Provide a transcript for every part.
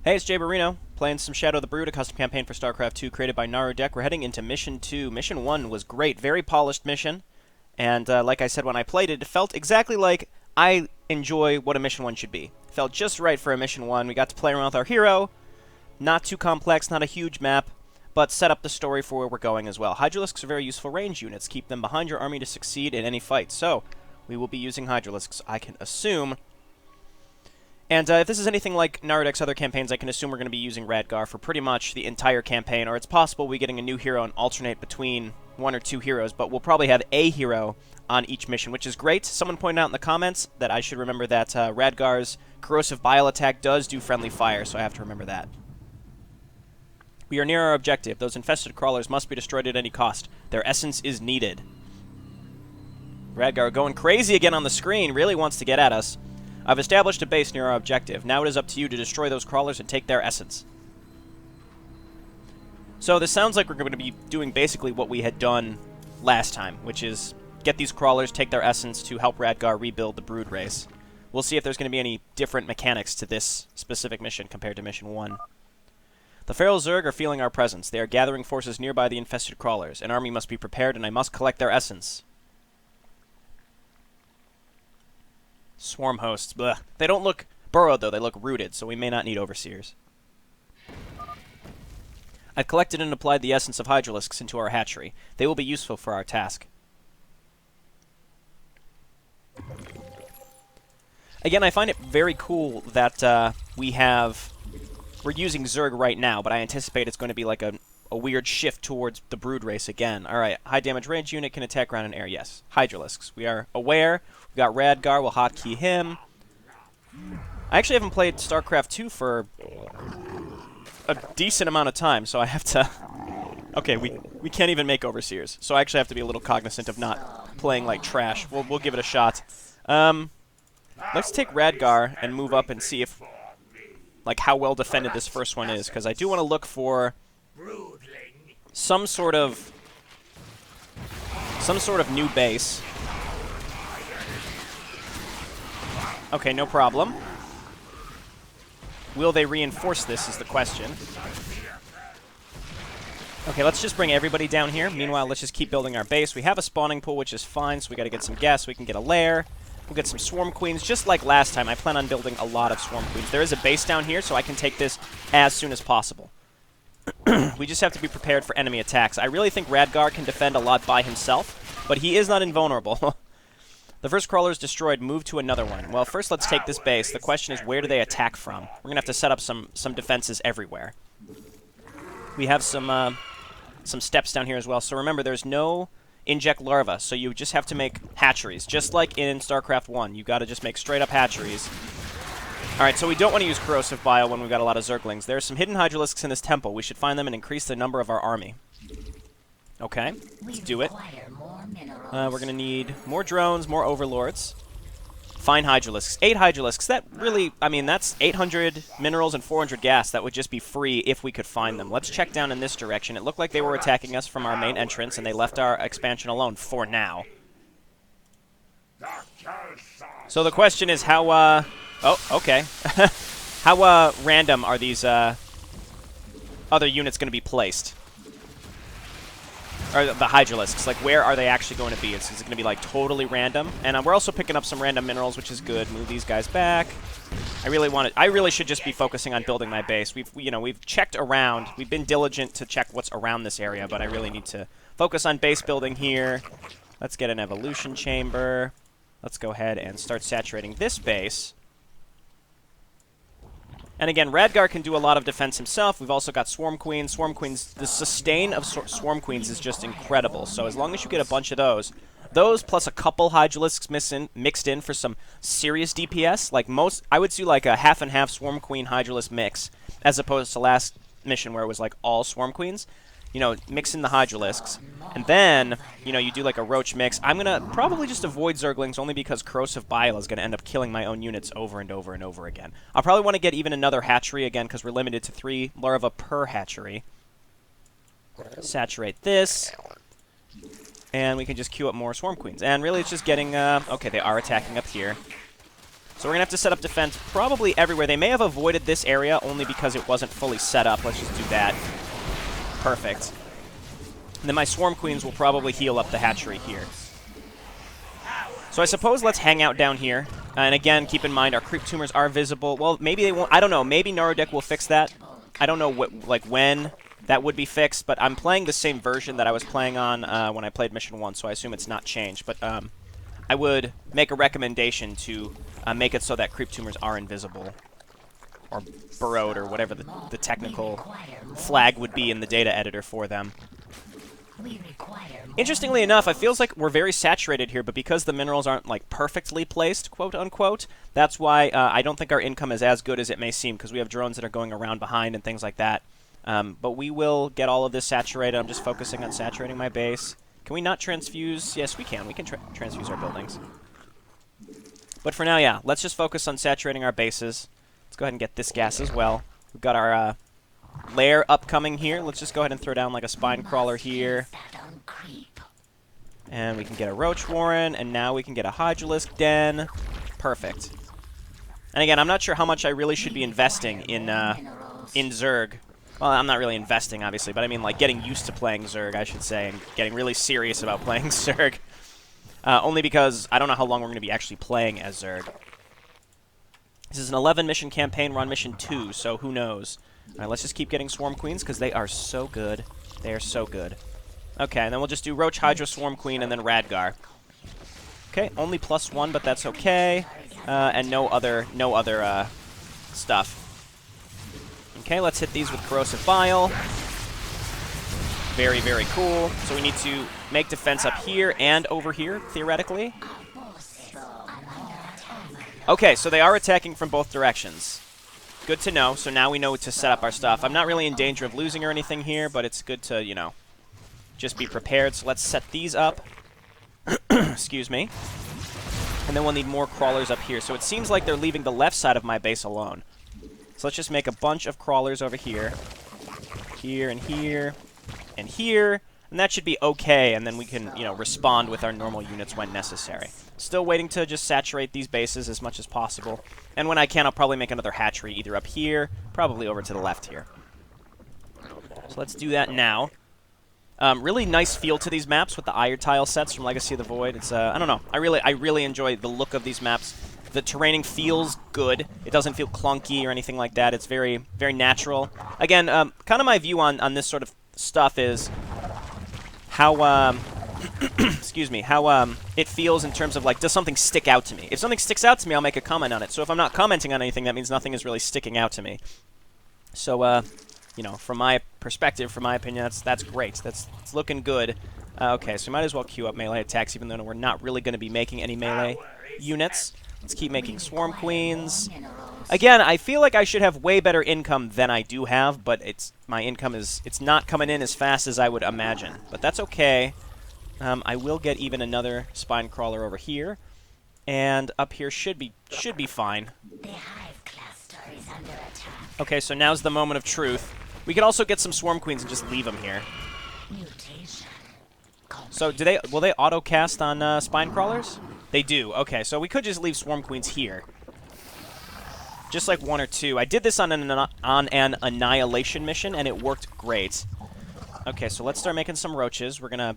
Hey, it's JayborinoPlays, playing some Shadow of the Brood, a custom campaign for Starcraft 2 created by Narudek. We're heading into Mission 2. Mission 1 was great, very polished mission, and like I said when I played it, it felt exactly like I enjoy what a Mission 1 should be. It felt just right for a Mission 1. We got to play around with our hero, not too complex, not a huge map, but set up the story for where we're going as well. Hydralisks are very useful range units. Keep them behind your army to succeed in any fight. So, we will be using Hydralisks, I can assume. And if this is anything like Narudek's other campaigns, I can assume we're going to be using Radgar for pretty much the entire campaign, or it's possible we're getting a new hero and alternate between one or two heroes, but we'll probably have a hero on each mission, which is great. Someone pointed out in the comments that I should remember that Radgar's corrosive bile attack does do friendly fire, so I have to remember that. We are near our objective. Those infested crawlers must be destroyed at any cost. Their essence is needed. Radgar going crazy again on the screen, really wants to get at us. I've established a base near our objective. Now it is up to you to destroy those crawlers and take their essence. So this sounds like we're going to be doing basically what we had done last time, which is get these crawlers, take their essence to help Radgar rebuild the Brood race. We'll see if there's going to be any different mechanics to this specific mission compared to Mission 1. The Feral Zerg are feeling our presence. They are gathering forces nearby the infested crawlers. An army must be prepared, and I must collect their essence. Swarm hosts. Blech. They don't look burrowed, though. They look rooted, so we may not need overseers. I've collected and applied the essence of Hydralisks into our hatchery. They will be useful for our task. Again, I find it very cool that we're using Zerg right now, but I anticipate it's going to be like a weird shift towards the Brood race again. Alright, high damage range unit can attack ground and air. Yes. Hydralisks. We are aware. We've got Radgar. We'll hotkey him. I actually haven't played StarCraft 2 for a decent amount of time, so I have to... Okay, we can't even make overseers, so I actually have to be a little cognizant of not playing like trash. We'll give it a shot. Let's take Radgar and move up and see if, like, how well defended this first one is, because I do want to look for some sort of new base. Okay, no problem. Will they reinforce this is the question. Okay, let's just bring everybody down here. Meanwhile, let's just keep building our base. We have a spawning pool, which is fine, so we got to get some gas. We can get a lair. We'll get some Swarm Queens. Just like last time, I plan on building a lot of Swarm Queens. There is a base down here, so I can take this as soon as possible. We just have to be prepared for enemy attacks. I really think Radgar can defend a lot by himself, but he is not invulnerable. The first crawler is destroyed. Move to another one. Well, first let's take this base. The question is, where do they attack from? We're going to have to set up some defenses everywhere. We have some steps down here as well. So remember, there's no inject larva, so you just have to make hatcheries. Just like in StarCraft 1, you got to just make straight-up hatcheries. Alright, so we don't want to use corrosive bile when we've got a lot of Zerglings. There are some hidden Hydralisks in this temple. We should find them and increase the number of our army. Okay, let's do it. We're going to need more drones, more overlords. Find Hydralisks. 8 Hydralisks. That really, I mean, that's 800 minerals and 400 gas. That would just be free if we could find them. Let's check down in this direction. It looked like they were attacking us from our main entrance, and they left our expansion alone for now. So the question is how, oh, okay. How random are these other units going to be placed? Or the Hydralisks, like where are they actually going to be? Is it going to be like totally random? And we're also picking up some random minerals, which is good. Move these guys back. I really should just be focusing on building my base. We've checked around. We've been diligent to check what's around this area, but I really need to focus on base building here. Let's get an evolution chamber. Let's go ahead and start saturating this base. And again, Radgar can do a lot of defense himself. We've also got Swarm Queens. Swarm Queens, the sustain of Swarm Queens is just incredible. So as long as you get a bunch of those plus a couple Hydralisks mixed in for some serious DPS, like I would do like a half and half Swarm Queen Hydralisk mix, as opposed to last mission where it was like all Swarm Queens. You know, mix in the Hydralisks. And then, you know, you do like a Roach mix. I'm going to probably just avoid Zerglings only because corrosive bile is going to end up killing my own units over and over and over again. I'll probably want to get even another hatchery again because we're limited to 3 larvae per hatchery. Saturate this. And we can just queue up more Swarm Queens. And really it's just getting, okay, they are attacking up here. So we're going to have to set up defense probably everywhere. They may have avoided this area only because it wasn't fully set up. Let's just do that. Perfect. And then my Swarm Queens will probably heal up the hatchery here. So I suppose let's hang out down here. And again, keep in mind our creep tumors are visible. Well, maybe they won't. I don't know. Maybe Narudek will fix that. I don't know when that would be fixed, but I'm playing the same version that I was playing on when I played Mission 1, so I assume it's not changed. But I would make a recommendation to make it so that creep tumors are invisible. Or burrowed, or whatever the technical flag would be in the data editor for them. Interestingly enough, it feels like we're very saturated here, but because the minerals aren't like perfectly placed, quote unquote, that's why I don't think our income is as good as it may seem, because we have drones that are going around behind and things like that. But we will get all of this saturated. I'm just focusing on saturating my base. Can we not transfuse? Yes, we can. We can transfuse our buildings. But for now, yeah, let's just focus on saturating our bases. Let's go ahead and get this gas as well. We've got our lair upcoming here. Let's just go ahead and throw down like a spine crawler here. And we can get a roach warren, and now we can get a hydralisk den. Perfect. And again, I'm not sure how much I really should be investing in Zerg. Well, I'm not really investing, obviously, but I mean like getting used to playing Zerg, I should say, and getting really serious about playing Zerg. Only because I don't know how long we're going to be actually playing as Zerg. This is an 11-mission campaign. We're on mission 2, so who knows? All right, let's just keep getting Swarm Queens, because they are so good. They are so good. Okay, and then we'll just do Roach, Hydra, Swarm Queen, and then Radgar. Okay, only +1, but that's okay. And no other stuff. Okay, let's hit these with Corrosive Bile. Very, very cool. So we need to make defense up here and over here, theoretically. Okay, so they are attacking from both directions. Good to know. So now we know to set up our stuff. I'm not really in danger of losing or anything here, but it's good to, you know, just be prepared. So let's set these up. Excuse me. And then we'll need more crawlers up here. So it seems like they're leaving the left side of my base alone. So let's just make a bunch of crawlers over here. Here and here and here. And that should be okay, and then we can, you know, respond with our normal units when necessary. Still waiting to just saturate these bases as much as possible. And when I can, I'll probably make another hatchery, either up here, probably over to the left here. So let's do that now. Really nice feel to these maps with the Ire tile sets from Legacy of the Void. It's, I don't know, I really enjoy the look of these maps. The terraining feels good. It doesn't feel clunky or anything like that. It's very, very natural. Again, kind of my view on this sort of stuff is how, excuse me, how it feels in terms of, like, does something stick out to me? If something sticks out to me, I'll make a comment on it. So if I'm not commenting on anything, that means nothing is really sticking out to me. So, you know, from my perspective, from my opinion, that's great. It's looking good. Okay, so we might as well queue up melee attacks, even though we're not really going to be making any melee units. Let's keep making Swarm Queens. Again, I feel like I should have way better income than I do have, but my income is not coming in as fast as I would imagine. But that's okay. I will get even another spine crawler over here, and up here should be fine. Okay, so now's the moment of truth. We could also get some Swarm Queens and just leave them here. So will they auto cast on spine crawlers? They do. Okay, so we could just leave Swarm Queens here. Just like 1 or 2. I did this on an Annihilation mission, and it worked great. Okay, so let's start making some roaches. We're going to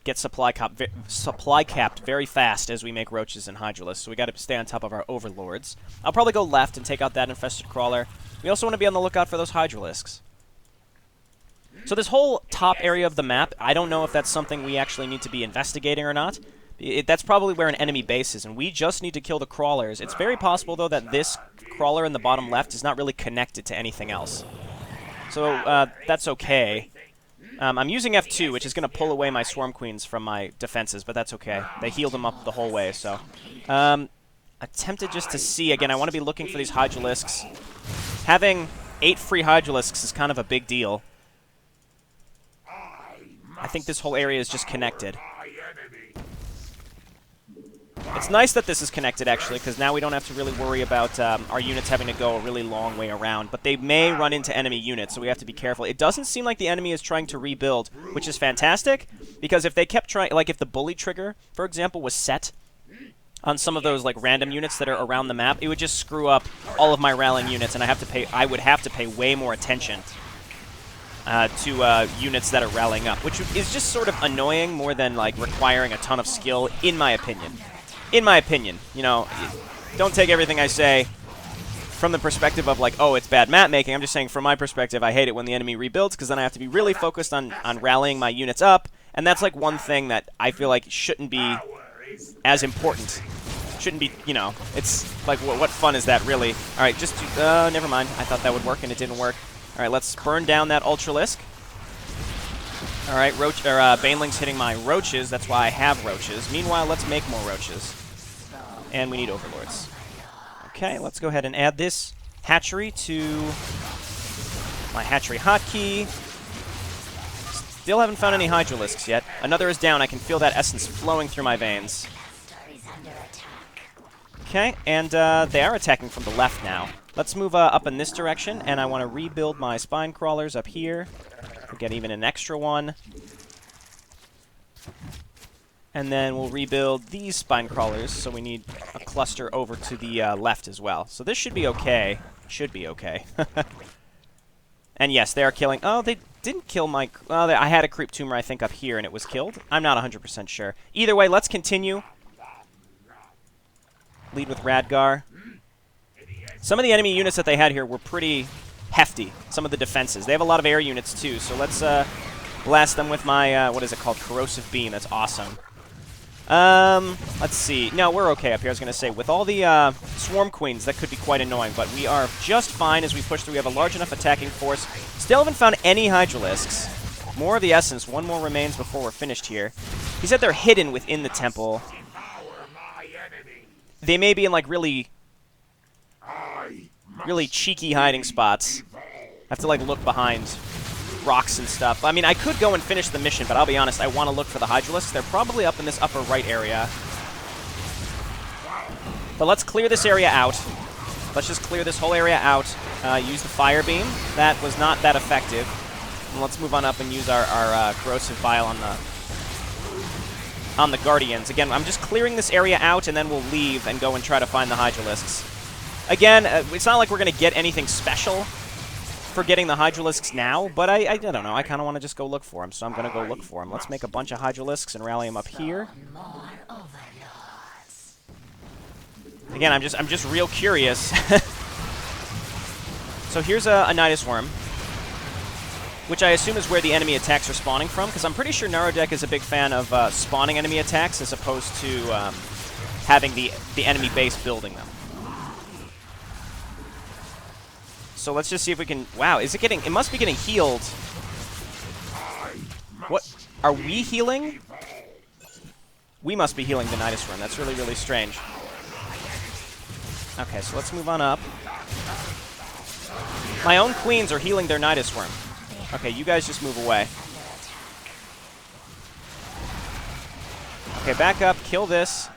get supply capped very fast as we make roaches and hydralisks, so we got to stay on top of our overlords. I'll probably go left and take out that infested crawler. We also want to be on the lookout for those hydralisks. So this whole top area of the map, I don't know if that's something we actually need to be investigating or not. That's probably where an enemy base is, and we just need to kill the crawlers. It's very possible, though, that this crawler in the bottom left is not really connected to anything else. So that's okay. I'm using F2, which is going to pull away my Swarm Queens from my defenses, but that's okay. They healed them up the whole way, so... attempted just to see. Again, I want to be looking for these hydralisks. Having 8 free hydralisks is kind of a big deal. I think this whole area is just connected. It's nice that this is connected, actually, because now we don't have to really worry about our units having to go a really long way around. But they may run into enemy units, so we have to be careful. It doesn't seem like the enemy is trying to rebuild, which is fantastic, because if they kept trying, like if the bully trigger, for example, was set, on some of those like random units that are around the map, it would just screw up all of my rallying units, and I would have to pay way more attention to units that are rallying up, which is just sort of annoying more than like requiring a ton of skill, in my opinion. In my opinion, you know, don't take everything I say from the perspective of like, oh, it's bad map making. I'm just saying from my perspective, I hate it when the enemy rebuilds, because then I have to be really focused on rallying my units up, and that's like one thing that I feel like shouldn't be as important. Shouldn't be, you know, it's like, what fun is that, really? All right, just, never mind. I thought that would work, and it didn't work. All right, let's burn down that Ultralisk. All right, Baneling's hitting my roaches. That's why I have roaches. Meanwhile, let's make more roaches. And we need Overlords. Okay, let's go ahead and add this hatchery to my hatchery hotkey. Still haven't found any Hydralisks yet. Another is down. I can feel that essence flowing through my veins. Okay, and they are attacking from the left now. Let's move up in this direction, and I want to rebuild my spine crawlers up here. We'll get even an extra one. And then we'll rebuild these spine crawlers, so we need a cluster over to the left as well. So this should be okay. Should be okay. And yes, they are killing... Oh, they didn't kill my... Well, I had a creep tumor, I think, up here, and it was killed. I'm not 100% sure. Either way, let's continue. Lead with Radgar. Some of the enemy units that they had here were pretty hefty, some of the defenses. They have a lot of air units, too, so let's blast them with my, what is it called? Corrosive Beam. That's awesome. Let's see. No, we're okay up here. I was going to say, with all the Swarm Queens, that could be quite annoying, but we are just fine as we push through. We have a large enough attacking force. Still haven't found any Hydralisks. More of the essence. One more remains before we're finished here. He said they're hidden within the temple. They may be in, like, really cheeky hiding spots. I have to, like, look behind rocks and stuff. I mean, I could go and finish the mission, but I'll be honest, I want to look for the Hydralisks. They're probably up in this upper right area. But let's clear this area out. Let's just clear this whole area out. Use the Fire Beam. That was not that effective. And let's move on up and use our Corrosive Bile on the Guardians. Again, I'm just clearing this area out, and then we'll leave and go and try to find the Hydralisks. Again, it's not like we're going to get anything special for getting the Hydralisks now, but I don't know. I kind of want to just go look for them, so I'm going to go look for them. Let's make a bunch of Hydralisks and rally them up here. Again, I'm just real curious. So here's a Nidus Worm, which I assume is where the enemy attacks are spawning from, because I'm pretty sure Narudek is a big fan of spawning enemy attacks as opposed to having the enemy base building them. So let's just see if we can... Wow, is it getting... It must be getting healed. What? Are we healing? We must be healing the Nidus Worm. That's really, really strange. Okay, so let's move on up. My own queens are healing their Nidus Worm. Okay, you guys just move away. Okay, back up. Kill this.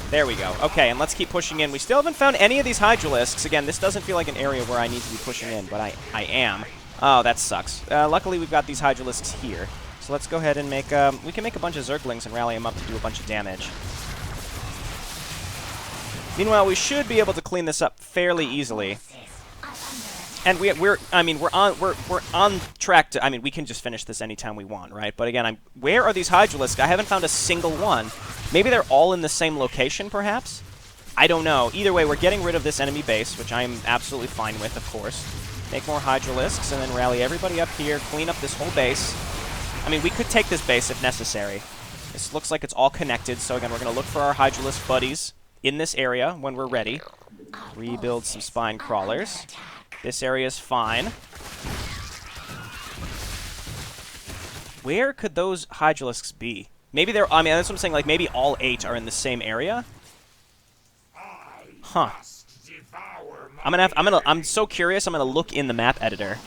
There we go. Okay, and let's keep pushing in. We still haven't found any of these Hydralisks. Again, this doesn't feel like an area where I need to be pushing in, but I am. Oh, that sucks. Luckily, we've got these Hydralisks here. So let's go ahead and make... we can make a bunch of Zerglings and rally them up to do a bunch of damage. Meanwhile, we should be able to clean this up fairly easily. And we're on track to... I mean, we can just finish this anytime we want, right? But again, where are these Hydralisks? I haven't found a single one. Maybe they're all in the same location, perhaps? I don't know. Either way, we're getting rid of this enemy base, which I am absolutely fine with, of course. Make more Hydralisks, and then rally everybody up here, clean up this whole base. I mean, we could take this base if necessary. This looks like it's all connected, so again, we're going to look for our Hydralisk buddies in this area when we're ready. Rebuild some spine crawlers. This area is fine. Where could those Hydralisks be? Maybe they're... I mean, that's what I'm saying. Like, maybe all 8 are in the same area? Huh. I'm so curious. I'm gonna look in the map editor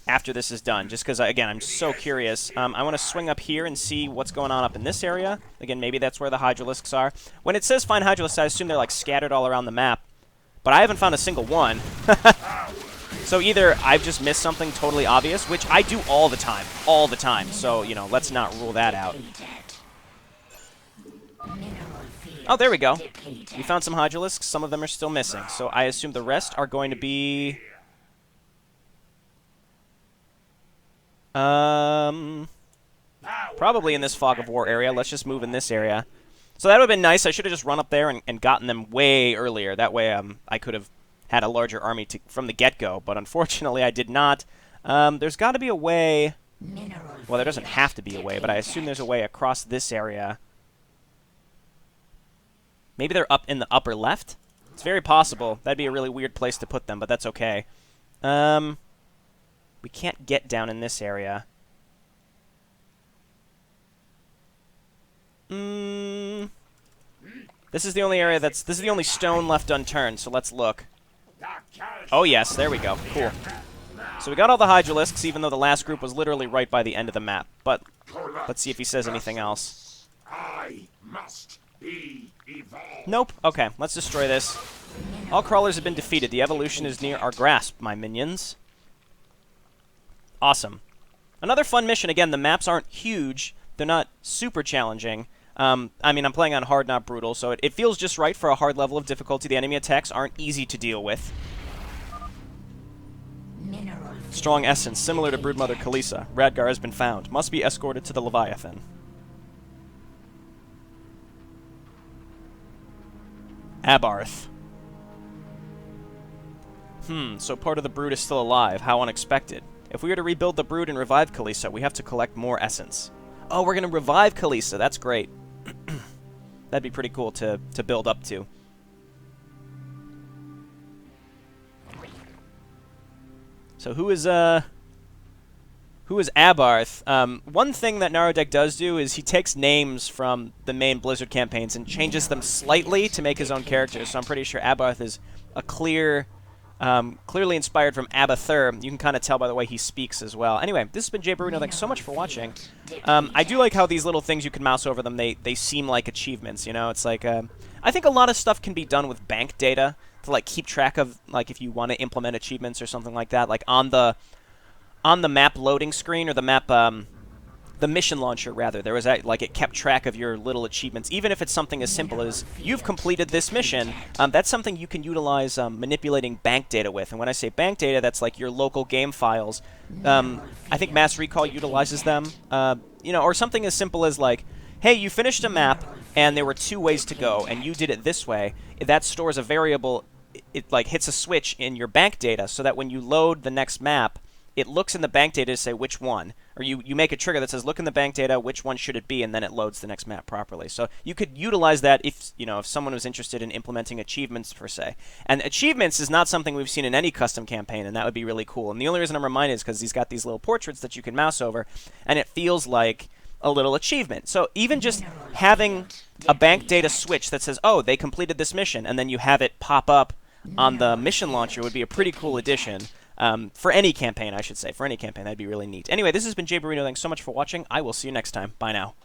after this is done, just because, again, I'm so curious. I want to swing up here and see what's going on up in this area. Again, maybe that's where the Hydralisks are. When it says find Hydralisks, I assume they're, like, scattered all around the map. But I haven't found a single one. So either I've just missed something totally obvious, which I do all the time. All the time. So, you know, let's not rule that out. Oh, there we go. We found some Hydralisks. Some of them are still missing. So I assume the rest are going to be... Probably in this Fog of War area. Let's just move in this area. So that would have been nice. I should have just run up there and gotten them way earlier. That way I could have had a larger army from the get-go. But unfortunately, I did not. There's got to be a way... Well, there doesn't have to be a way, but I assume there's a way across this area. Maybe they're up in the upper left? It's very possible. That'd be a really weird place to put them, but that's okay. We can't get down in this area. This is the only area this is the only stone left unturned, so let's look. Oh yes, there we go. Cool. So we got all the Hydralisks, even though the last group was literally right by the end of the map. But let's see if he says anything else. Nope. Okay, let's destroy this. All crawlers have been defeated. The evolution is near our grasp, my minions. Awesome. Another fun mission. Again, the maps aren't huge. They're not super challenging. I mean, I'm playing on hard, not brutal, so it feels just right for a hard level of difficulty. The enemy attacks aren't easy to deal with. Strong essence, similar to Broodmother Kalisa. Radgar has been found. Must be escorted to the Leviathan. Abarth. So part of the brood is still alive. How unexpected. If we were to rebuild the brood and revive Kalisa, we have to collect more essence. Oh, we're going to revive Kalisa. That's great. That'd be pretty cool to build up to. So who is Abarth? One thing that Narudek does do is he takes names from the main Blizzard campaigns and changes them slightly to make his own characters. So I'm pretty sure Abarth is a clearly inspired from Abathur. You can kind of tell by the way he speaks as well. Anyway, this has been JayborinoPlays. Thanks so much for watching. I do like how these little things you can mouse over them, they seem like achievements, you know? It's like, I think a lot of stuff can be done with bank data to, like, keep track of, like, if you want to implement achievements or something like that. Like, on the map loading screen, or the map, the mission launcher, rather, there was, like, it kept track of your little achievements. Even if it's something as simple as, you've completed this mission, that's something you can utilize manipulating bank data with. And when I say bank data, that's like your local game files. I think Mass Recall utilizes them, you know, or something as simple as, like, hey, you finished a map, and there were 2 ways to go, and you did it this way. That stores a variable, it like hits a switch in your bank data, so that when you load the next map, it looks in the bank data to say which one. Or you make a trigger that says, look in the bank data, which one should it be, and then it loads the next map properly. So you could utilize that if, you know, if someone was interested in implementing achievements, per se. And achievements is not something we've seen in any custom campaign, and that would be really cool. And the only reason I'm reminded is because he's got these little portraits that you can mouse over, and it feels like a little achievement. So even just having a bank data switch that says, oh, they completed this mission, and then you have it pop up on the mission launcher would be a pretty cool addition. For any campaign, I should say. For any campaign, that'd be really neat. Anyway, this has been JayborinoPlays. Thanks so much for watching. I will see you next time. Bye now.